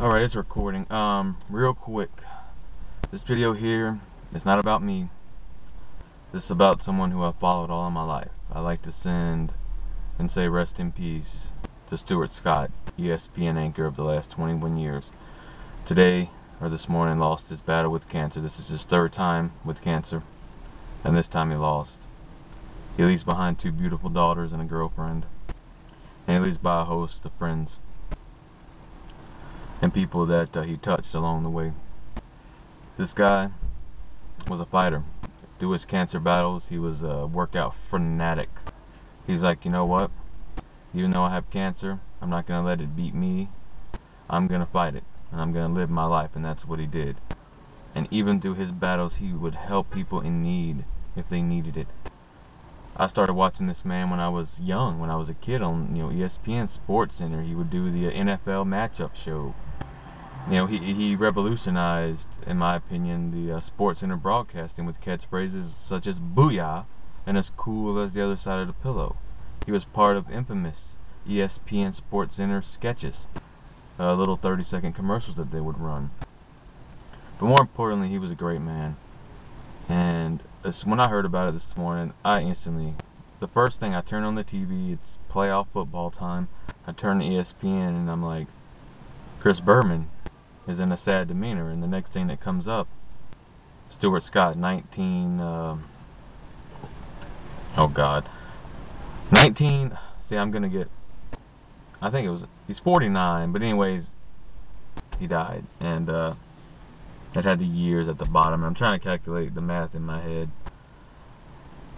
Alright, it's recording. Real quick. This video here is not about me. This is about someone who I've followed all of my life. I like to send and say rest in peace to Stuart Scott, ESPN anchor of the last 21 years. Today, or this morning, lost his battle with cancer. This is his third time with cancer, and this time he lost. He leaves behind 2 beautiful daughters and a girlfriend, and he leaves by a host of friends and people that he touched along the way. This guy was a fighter. Through his cancer battles, he was a workout fanatic. He's like, you know what? Even though I have cancer, I'm not going to let it beat me. I'm going to fight it, and I'm going to live my life, and that's what he did. And even through his battles, he would help people in need if they needed it. I started watching this man when I was young, when I was a kid on ESPN Sports Center. He would do the NFL matchup show. He revolutionized, in my opinion, the Sports Center broadcasting with catchphrases such as "Booyah" and "as cool as the other side of the pillow." He was part of infamous ESPN Sports Center sketches, little 30-second commercials that they would run. But more importantly, he was a great man. And when I heard about it this morning, the first thing I turned on the TV, it's playoff football time. I turned to ESPN and I'm like, Chris Berman is in a sad demeanor, and the next thing that comes up, Stuart Scott, 19, oh God, 19, see, I think he's 49, but anyways, he died, and it had the years at the bottom. I'm trying to calculate the math in my head.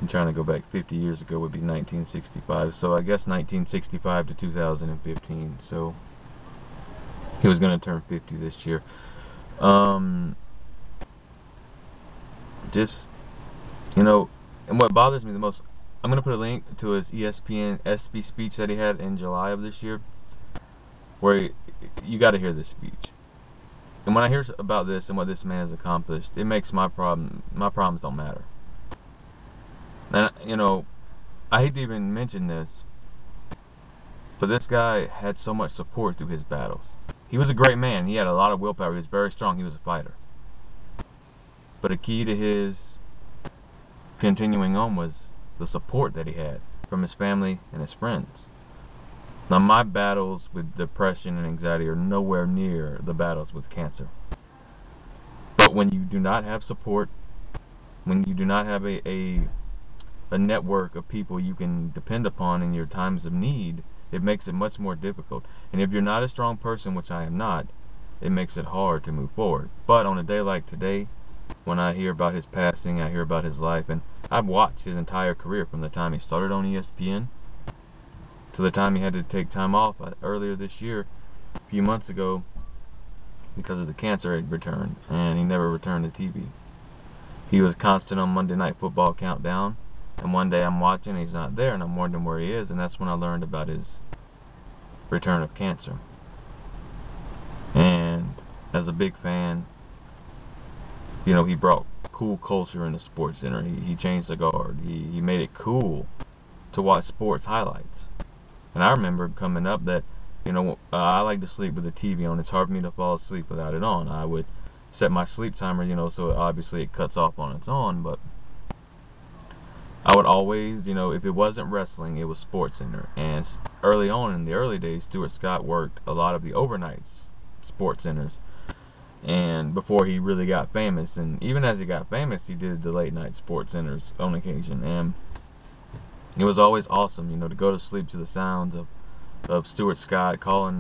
I'm trying to go back 50 years ago would be 1965, so I guess 1965 to 2015, so he was going to turn 50 this year. And what bothers me the most, I'm going to put a link to his ESPN SB speech that he had in July of this year, where you got to hear this speech. And when I hear about this and what this man has accomplished, it makes my problems don't matter. And, I hate to even mention this, but this guy had so much support through his battles. He was a great man. He had a lot of willpower. He was very strong. He was a fighter. But a key to his continuing on was the support that he had from his family and his friends. Now, my battles with depression and anxiety are nowhere near the battles with cancer. But when you do not have support, when you do not have a network of people you can depend upon in your times of need, it makes it much more difficult. And if you're not a strong person, which I am not, it makes it hard to move forward. But on a day like today, when I hear about his passing, I hear about his life, and I've watched his entire career from the time he started on ESPN to the time he had to take time off earlier this year, a few months ago, because of the cancer had returned, and he never returned to TV. He was constant on Monday Night Football Countdown, and one day I'm watching and he's not there, and I'm wondering where he is, and that's when I learned about his return of cancer. And as a big fan, he brought cool culture in the Sports Center. He changed the guard. He made it cool to watch sports highlights. And I remember coming up that, I like to sleep with the TV on. It's hard for me to fall asleep without it on. I would set my sleep timer, so obviously it cuts off on its own, but I would always, if it wasn't wrestling, it was Sports Center. And early on, in the early days, Stuart Scott worked a lot of the overnight Sports Centers, and before he really got famous. And even as he got famous, he did the late night Sports Centers on occasion, and it was always awesome, to go to sleep to the sounds of Stuart Scott calling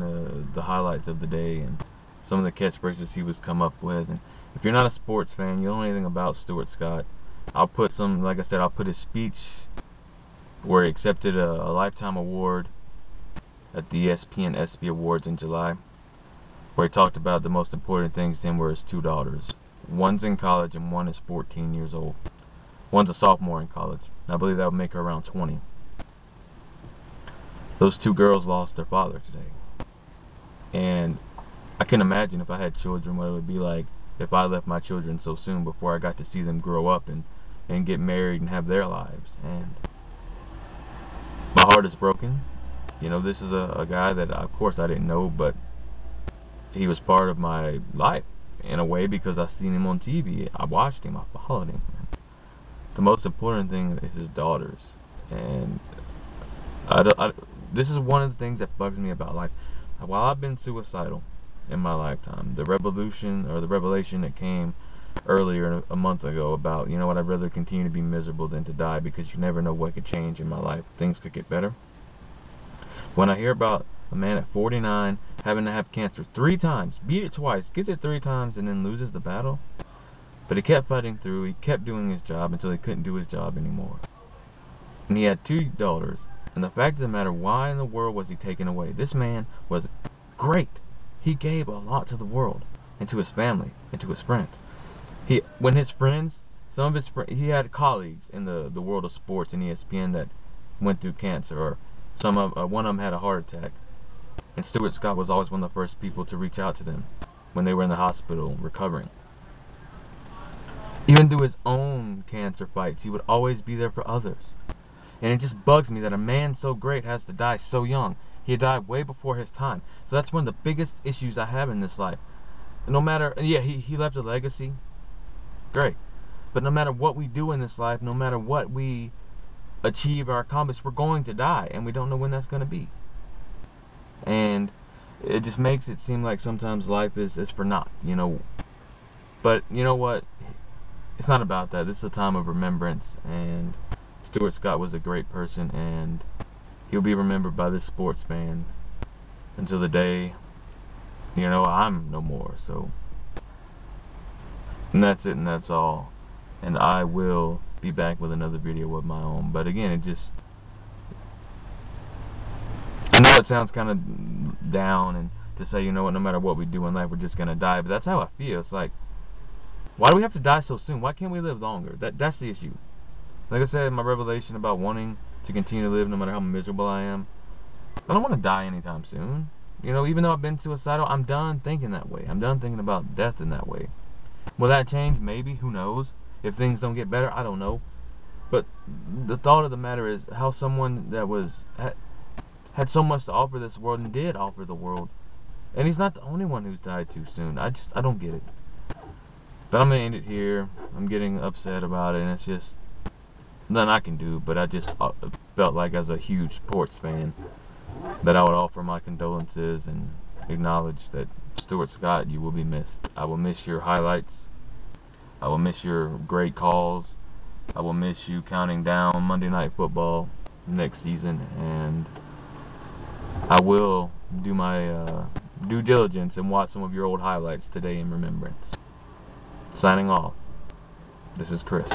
the highlights of the day and some of the catchphrases he was come up with. And if you're not a sports fan, you don't know anything about Stuart Scott, I'll put I'll put his speech where he accepted a Lifetime Award at the ESPN SB Awards in July, where he talked about the most important things to him were his 2 daughters. One's in college and one is 14 years old. One's a sophomore in college. I believe that would make her around 20. Those 2 girls lost their father today. And I can imagine if I had children what it would be like if I left my children so soon before I got to see them grow up and get married and have their lives. And my heart is broken. This is a guy that, of course, I didn't know, but he was part of my life in a way because I seen him on TV. I watched him. I followed him. The most important thing is his daughters, and this is one of the things that bugs me about life. While I've been suicidal in my lifetime, the revelation that came earlier a month ago about, you know what, I'd rather continue to be miserable than to die, because you never know what could change in my life. Things could get better. When I hear about a man at 49 having to have cancer 3 times, beat it twice, gets it 3 times, and then loses the battle, but he kept fighting through, he kept doing his job until he couldn't do his job anymore. And he had 2 daughters, and the fact of the matter, why in the world was he taken away? This man was great. He gave a lot to the world, and to his family, and to his friends. When his friends, some of his friends, he had colleagues in the world of sports and ESPN that went through cancer, or one of them had a heart attack, and Stuart Scott was always one of the first people to reach out to them when they were in the hospital recovering. Even through his own cancer fights, he would always be there for others. And it just bugs me that a man so great has to die so young. He died way before his time. So that's one of the biggest issues I have in this life. No matter, yeah, he left a legacy. Great. But no matter what we do in this life, no matter what we achieve or accomplish, we're going to die. And we don't know when that's going to be. And it just makes it seem like sometimes life is for naught, you know. But you know what? It's not about that. This is a time of remembrance, and Stuart Scott was a great person, and he'll be remembered by this sports fan until the day, you know, I'm no more. So, and that's it, and that's all. And I will be back with another video of my own. But again, I know it sounds kind of down, and to say, you know what, no matter what we do in life, we're just gonna die. But that's how I feel. It's like, why do we have to die so soon? Why can't we live longer? That's the issue. Like I said, my revelation about wanting to continue to live no matter how miserable I am, I don't want to die anytime soon. You know, even though I've been suicidal, I'm done thinking that way. I'm done thinking about death in that way. Will that change? Maybe. Who knows? If things don't get better, I don't know. But the thought of the matter is how someone that had so much to offer this world, and did offer the world, and he's not the only one who's died too soon. I don't get it. But I'm going to end it here. I'm getting upset about it, and it's just nothing I can do. But I just felt like, as a huge sports fan, that I would offer my condolences and acknowledge that, Stuart Scott, you will be missed. I will miss your highlights. I will miss your great calls. I will miss you counting down Monday Night Football next season. And I will do my due diligence and watch some of your old highlights today in remembrance. Signing off. This is Chris.